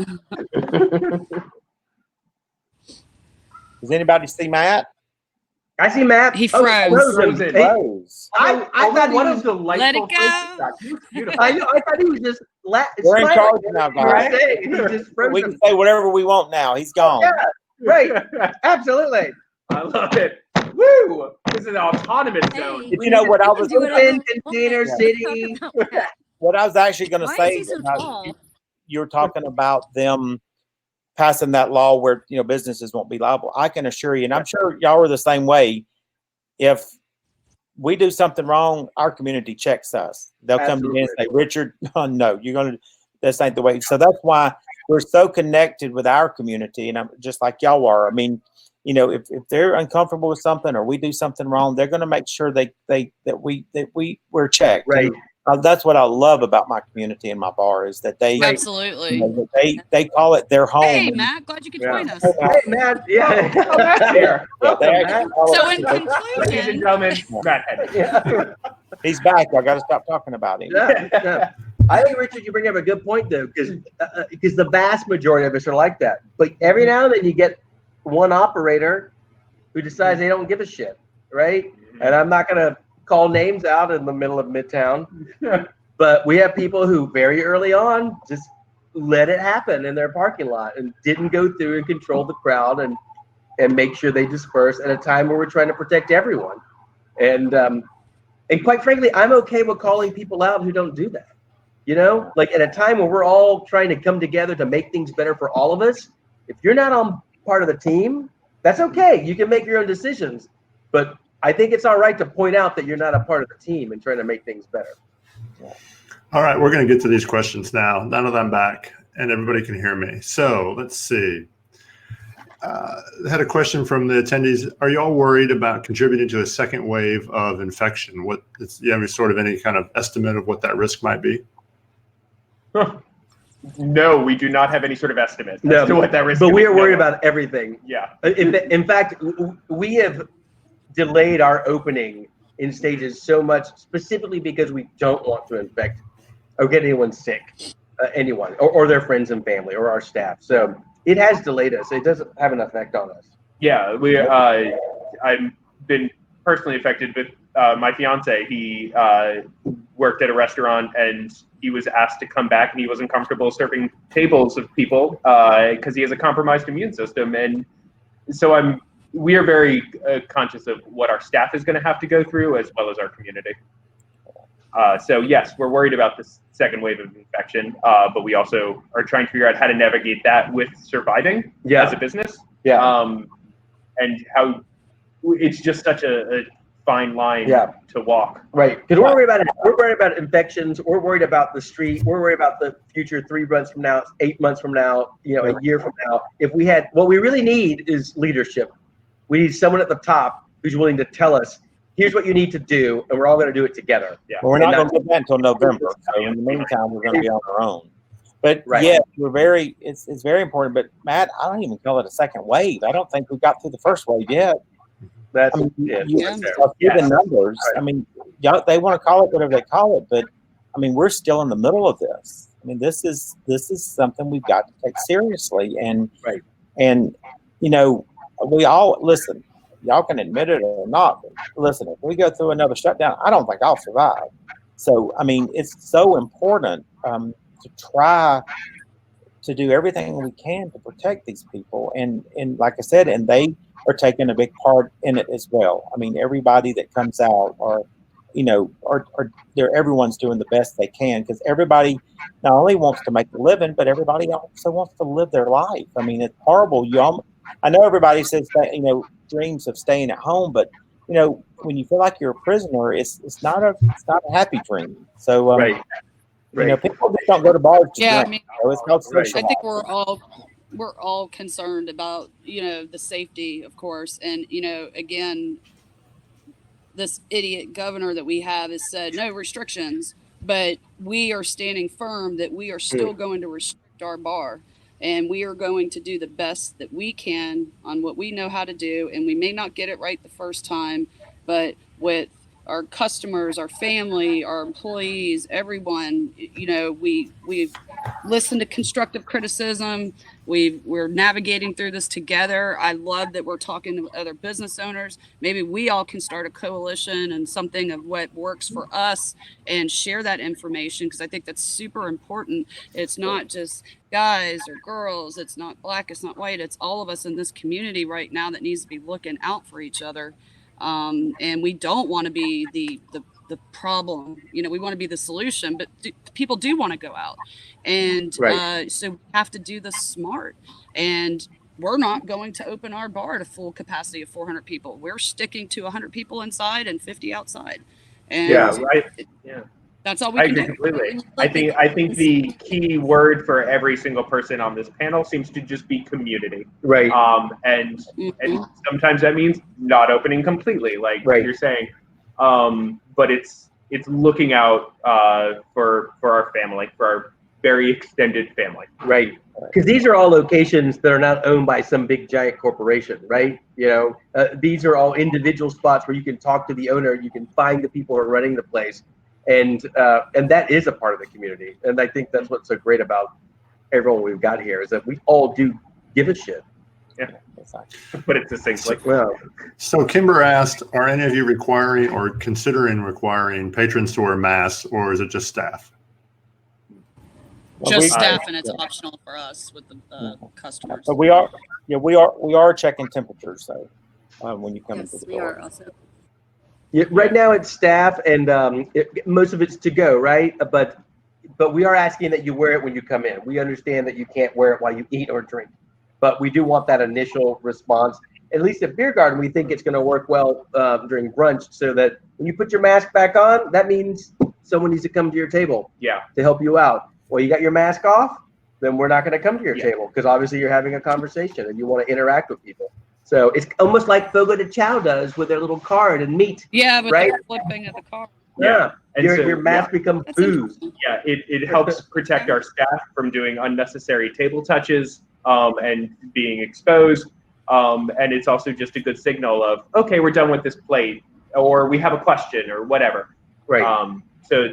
Does anybody see Matt? I see Matt. He Oh, froze. frozen. Frozen. Hey, Froze. I thought what he a was. delightful Let it face go. shot. He was beautiful. I know. I thought he was just We're in smiling. charge now, You were guys. saying he just froze. We can say whatever we want now. He's gone. Yeah, right. Absolutely. I love it. Woo! This is an autonomous zone. You know what I was Do whatever Open we want. container Let's city. talk about that. what I was actually going to Why say is he so about- tall? you were talking about them passing that law where businesses won't be liable. I can assure you, and I'm sure y'all are the same way. If we do something wrong, our community checks us. They'll come to me and say, "Richard, no, this ain't the way." So that's why we're so connected with our community, and I'm just like y'all are. I mean, if they're uncomfortable with something or we do something wrong, they're going to make sure that we're checked. Right. And, that's what I love about my community and my bar is that they Absolutely. they call it their home. Hey, Matt, glad you could join us. Hey, Matt. Yeah. Oh, Matt's here. Yeah, they Welcome, actually call So it- in Ladies and conclusion, gentlemen, Matt Henry. Yeah. he's back. I got to stop talking about him. Yeah. I think, Richard, you bring up a good point, though, because the vast majority of us are like that. But every now and then you get one operator who decides they don't give a shit, right? And I'm not going to call names out in the middle of Midtown, but we have people who very early on just let it happen in their parking lot and didn't go through and control the crowd and make sure they disperse at a time where we're trying to protect everyone. And quite frankly, I'm okay with calling people out who don't do that. Like at a time where we're all trying to come together to make things better for all of us, if you're not on part of the team, that's okay. You can make your own decisions. But I think it's all right to point out that you're not a part of the team and trying to make things better. all right, we're going to get to these questions now. None of them back, and everybody can hear me. So let's see. I had a question from the attendees. Are you all worried about contributing to a second wave of infection? Do you have any kind of estimate of what that risk might be? No, we do not have any sort of estimate as to what that risk is. But we are worried about everything. Yeah. In fact, we have delayed our opening in stages so much specifically because we don't want to infect or get anyone sick, anyone, or their friends and family or our staff. So it has delayed us. It doesn't have an effect on us. Yeah, I've been personally affected with my fiance. He worked at a restaurant and he was asked to come back and he wasn't comfortable serving tables of people because he has a compromised immune system. And so we are very conscious of what our staff is going to have to go through as well as our community. So yes, we're worried about this second wave of infection, but we also are trying to figure out how to navigate that with surviving as a business. Yeah. And how it's just such a fine line Yeah. to walk. Right, because we're worried about infections. We're worried about the street. We're worried about the future 3 months from now, 8 months from now, a year from now. If we had, what we really need is leadership. We need someone at the top who's willing to tell us, here's what you need to do, and we're all going to do it together. Yeah. Well, we're not going to do that until November. So in the meantime, we're going to be on our own. But yeah, it's very important. But Matt, I don't even call it a second wave. I don't think we got through the first wave yet. That's the Yes. numbers. I mean, they want to call it whatever they call it, but I mean, we're still in the middle of this. I mean, this is something we've got to take seriously, and we all listen. Y'all can admit it or not, but listen, if we go through another shutdown, I don't think I'll survive. So, I mean, it's so important to try to do everything we can to protect these people. And like I said, and they are taking a big part in it as well. I mean, everybody that comes out everyone's doing the best they can, because everybody not only wants to make a living, but everybody also wants to live their life. I mean, it's horrible. I know everybody says that, dreams of staying at home, but when you feel like you're a prisoner, it's not a happy dream. So people just don't go to bars to drink. I mean, It's called social. I think we're all concerned about the safety, of course, and again, this idiot governor that we have has said no restrictions, but we are standing firm that we are still going to restrict our bar. And we are going to do the best that we can on what we know how to do. And we may not get it right the first time, but with our customers, our family, our employees, everyone, we've listened to constructive criticism. We're navigating through this together. I love that we're talking to other business owners. Maybe we all can start a coalition and something of what works for us and share that information, because I think that's super important. It's not just guys or girls. It's not black. It's not white. It's all of us in this community right now that needs to be looking out for each other. And we don't want to be the problem. We want to be the solution, but people do want to go out. And so we have to do this smart. And we're not going to open our bar at a full capacity of 400 people. We're sticking to 100 people inside and 50 outside. And that's all we can do. Completely. I think the key word for every single person on this panel seems to just be community. Right. And sometimes that means not opening completely, like you're saying. But it's looking out for our family, for our very extended family. Right. Because these are all locations that are not owned by some big giant corporation, right? These are all individual spots where you can talk to the owner, you can find the people who are running the place. And that is a part of the community. And I think that's what's so great about everyone we've got here, is that we all do give a shit. Yeah, but it's succinctly. So Kimber asked, are any of you requiring or considering requiring patrons to wear masks, or is it just staff? Just staff, and it's optional for us with the customers. But we are checking temperatures though when you come into the door. We are also. Yeah, right now it's staff, and most of it's to go, right? But we are asking that you wear it when you come in. We understand that you can't wear it while you eat or drink, but we do want that initial response. At least at Beer Garden, we think it's going to work well during brunch, so that when you put your mask back on, that means someone needs to come to your table to help you out. Well, you got your mask off, then we're not going to come to your table, because obviously you're having a conversation and you want to interact with people. So it's almost like Fogo de Chao does with their little card and meat. Yeah, but right? they're flipping at the card. Yeah. And Your mask becomes booze. Yeah, it helps protect our staff from doing unnecessary table touches and being exposed. And it's also just a good signal of, okay, we're done with this plate, or we have a question, or whatever. Right. So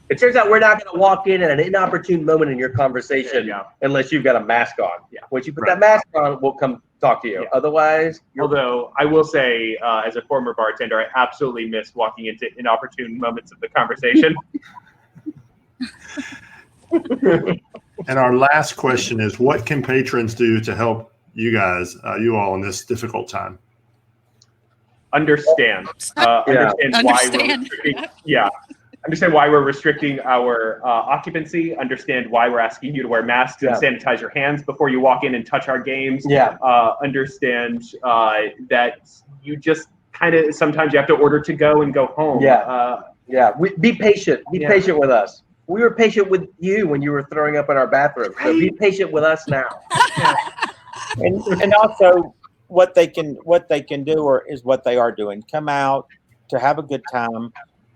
it turns out we're not going to walk in at an inopportune moment in your conversation unless you've got a mask on. Yeah. Once you put that mask on, we'll come talk to you. Otherwise, although I will say, as a former bartender, I absolutely miss walking into inopportune moments of the conversation. And our last question is, what can patrons do to help you guys, you all, in this difficult time? Understand why we're restricting. Understand why we're restricting our occupancy. Understand why we're asking you to wear masks and sanitize your hands before you walk in and touch our games. Yeah. Understand that you just kind of sometimes you have to order to go and go home. Be patient. Be Yeah. patient with us. We were patient with you when you were throwing up in our bathroom. So be patient with us now. And also what they can do is what they are doing. Come out to have a good time.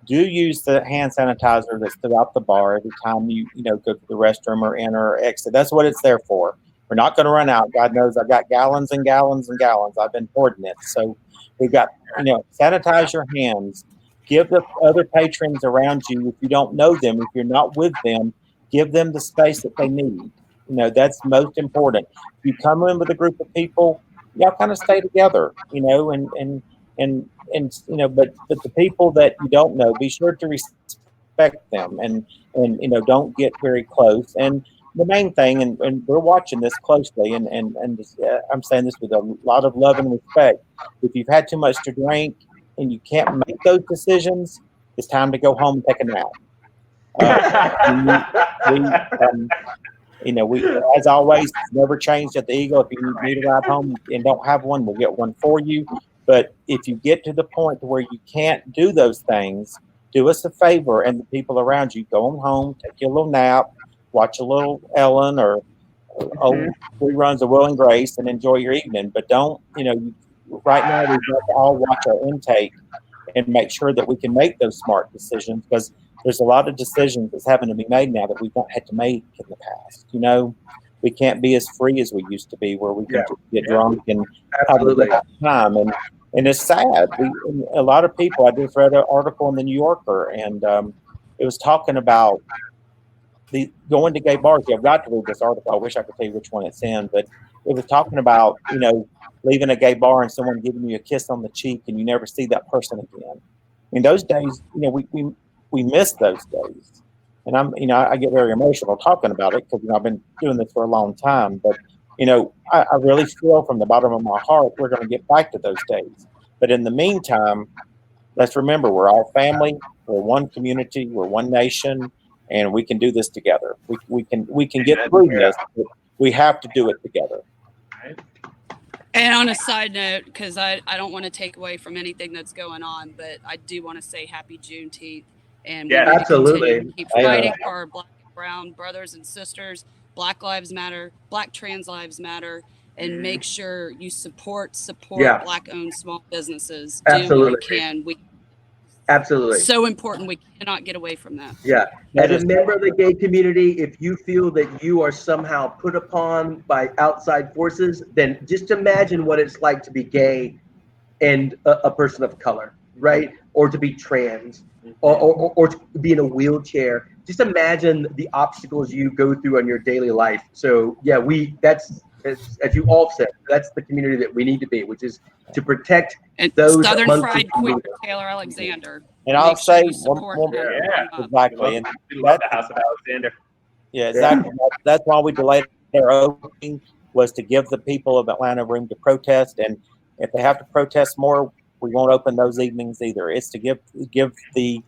Do use the hand sanitizer that's throughout the bar every time you go to the restroom or enter or exit. That's what it's there for. We're not going to run out. God knows I've got gallons and gallons and gallons. I've been hoarding it. So we've got, sanitize your hands. Give the other patrons around you, if you don't know them, if you're not with them, give them the space that they need. That's most important. If you come in with a group of people, y'all kind of stay together, and but the people that you don't know, be sure to respect them and don't get very close. And the main thing, and we're watching this closely, and I'm saying this with a lot of love and respect. If you've had too much to drink and you can't make those decisions, it's time to go home and take a nap. We as always, never changed at the Eagle. If you need a ride home and don't have one, we'll get one for you. But if you get to the point where you can't do those things, do us a favor and the people around you, go on home, take your little nap, watch a little Ellen or reruns of Will and Grace, and enjoy your evening. But don't, right now we've got to all watch our intake and make sure that we can make those smart decisions, because there's a lot of decisions that's having to be made now that we've not had to make in the past. We can't be as free as we used to be, where we can just get drunk and have a good time. And it's sad. A lot of people, I just read an article in the New Yorker, and it was talking about going to gay bars. I've got to read this article. I wish I could tell you which one it's in, but it was talking about, leaving a gay bar and someone giving you a kiss on the cheek and you never see that person again. I mean, those days, we miss those days. And I get very emotional talking about it, because I've been doing this for a long time. But I really feel from the bottom of my heart we're going to get back to those days. But in the meantime, let's remember we're all family, we're one community, we're one nation, and we can do this together. We can get through this. But we have to do it together. And on a side note, because I don't want to take away from anything that's going on, but I do want to say happy Juneteenth. And we need absolutely. to keep fighting for our Black and brown brothers and sisters. Black lives matter. Black trans lives matter. And make sure you support Black-owned small businesses. Absolutely. Do what you can. Absolutely. So important. We cannot get away from that. Yeah. As a member of the gay community, if you feel that you are somehow put upon by outside forces, then just imagine what it's like to be gay and a person of color, right? Or to be trans, or to be in a wheelchair. Just imagine the obstacles you go through in your daily life. So yeah, that's, as you all said, that's the community that we need to be, which is to protect those Southern Fried Queen, Taylor Alexander. And I'll say exactly. And we love the House of Alexander. Yeah, exactly. That's why we delayed their opening, was to give the people of Atlanta room to protest. And if they have to protest more, we won't open those evenings either. It's to give the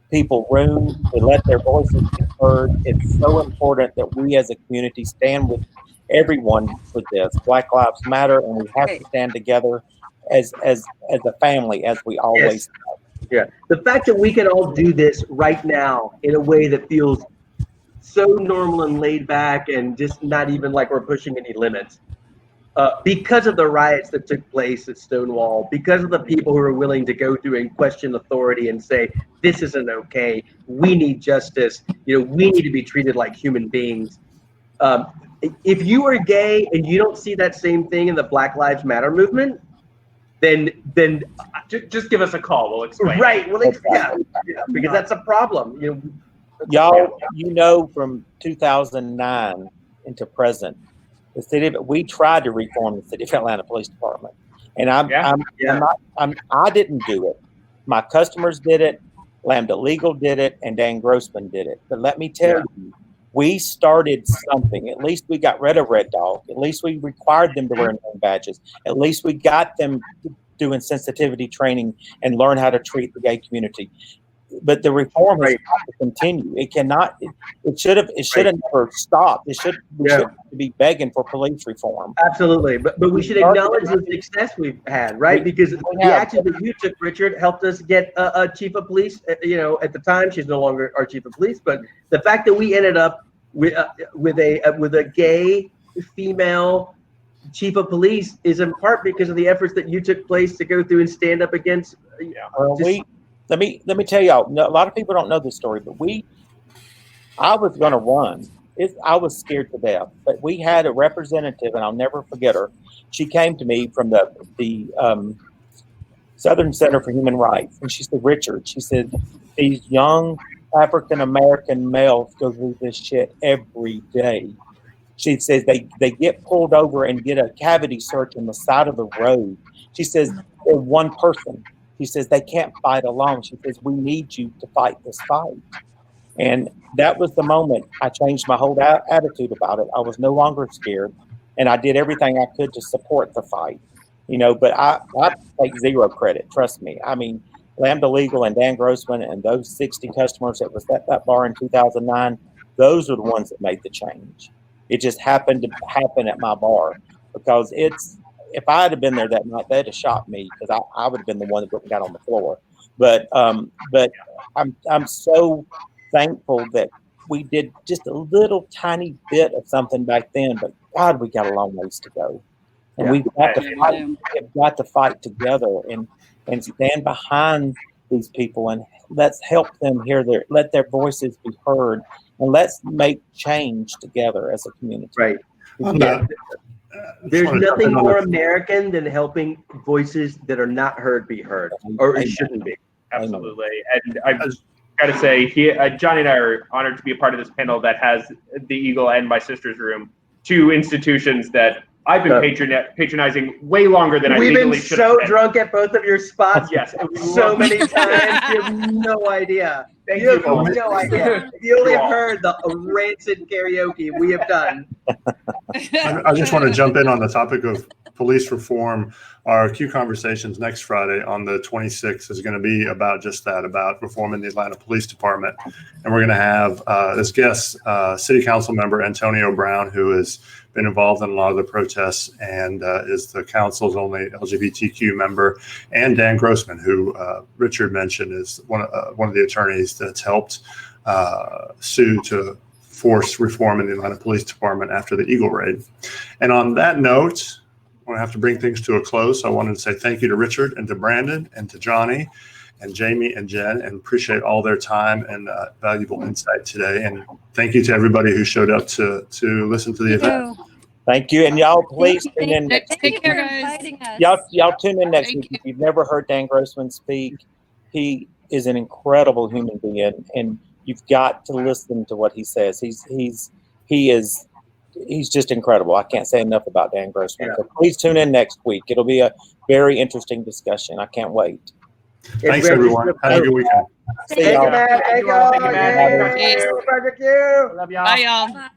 people room to let their voices be heard. It's so important that we as a community stand with everyone with this. Black Lives Matter, and we have to stand together as a family, as we always have. Yeah. The fact that we can all do this right now in a way that feels so normal and laid back, and just not even like we're pushing any limits. Because of the riots that took place at Stonewall, because of the people who are willing to go through and question authority and say, this isn't okay, we need justice, we need to be treated like human beings. If you are gay and you don't see that same thing in the Black Lives Matter movement, then just give us a call. We'll explain. Right. Well, because that's a problem. Y'all, from 2009 into present, we tried to reform the City of Atlanta Police Department, and I didn't do it. My customers did it. Lambda Legal did it, and Dan Grossman did it. But let me tell you, we started something. At least we got rid of Red Dog. At least we required them to wear name badges. At least we got them doing sensitivity training and learn how to treat the gay community. but the reform has got to continue. It cannot. It should have never stopped. We should be begging for police reform. Absolutely, but we should acknowledge the success we've had, right? Because the action that you took, Richard, helped us get a chief of police. At the time, she's no longer our chief of police, but the fact that we ended up with a gay female chief of police is in part because of the efforts that you took place to go through and stand up against. Let me tell y'all. A lot of people don't know this story, but I was going to run. I was scared to death, but we had a representative, and I'll never forget her. She came to me from the Southern Center for Human Rights, and she said, "Richard," she said, "these young African American males go through this shit every day." She says they get pulled over and get a cavity search on the side of the road. She says they're one person. She says they can't fight alone. She says we need you to fight this fight. And that was the moment I changed my whole attitude about it. I was no longer scared, and I did everything I could to support the fight. But I take zero credit. Trust me. I mean, Lambda Legal and Dan Grossman and those 60 customers that was at that bar in 2009, those are the ones that made the change. It just happened to happen at my bar because if I had been there that night, they'd have shot me because I would have been the one that got on the floor. But I'm so thankful that we did just a little tiny bit of something back then. But God, we got a long ways to go, and we've got to fight together and stand behind these people and let's help them let their voices be heard. And let's make change together as a community. Right. There's nothing more American than helping voices that are not heard be heard, or it shouldn't be. Absolutely. And I've got to say, Johnny and I are honored to be a part of this panel that has the Eagle and My Sister's Room, two institutions that I've been patronizing way longer than I legally should have been. We've been so drunk at both of your spots. Yes. So many times. You have no idea. You have no idea. You only have heard the rancid karaoke we have done. I just want to jump in on the topic of police reform. Our Q Conversations next Friday on the 26th is going to be about just that, about reforming the Atlanta Police Department. And we're going to have as guest City Council member Antonio Brown, who has been involved in a lot of the protests and is the council's only LGBTQ member, and Dan Grossman, who Richard mentioned is one of the attorneys that's helped sue to force reform in the Atlanta Police Department after the Eagle raid. And on that note, I'm going to have to bring things to a close. So I wanted to say thank you to Richard and to Brandon and to Johnny and Jami and Jen, and appreciate all their time and valuable insight today. And thank you to everybody who showed up to listen to the event. Thank you. And y'all, please tune in. Take care, guys. Y'all tune in next week. If you've never heard Dan Grossman speak, he is an incredible human being, and you've got to listen to what he says. He's just incredible. I can't say enough about Dan Grossman. So please tune in next week. It'll be a very interesting discussion. I can't wait. Thanks, everyone. Have a good weekend. See y'all. Thank you, Matt. Thank you, Matt. Love y'all. Bye, y'all.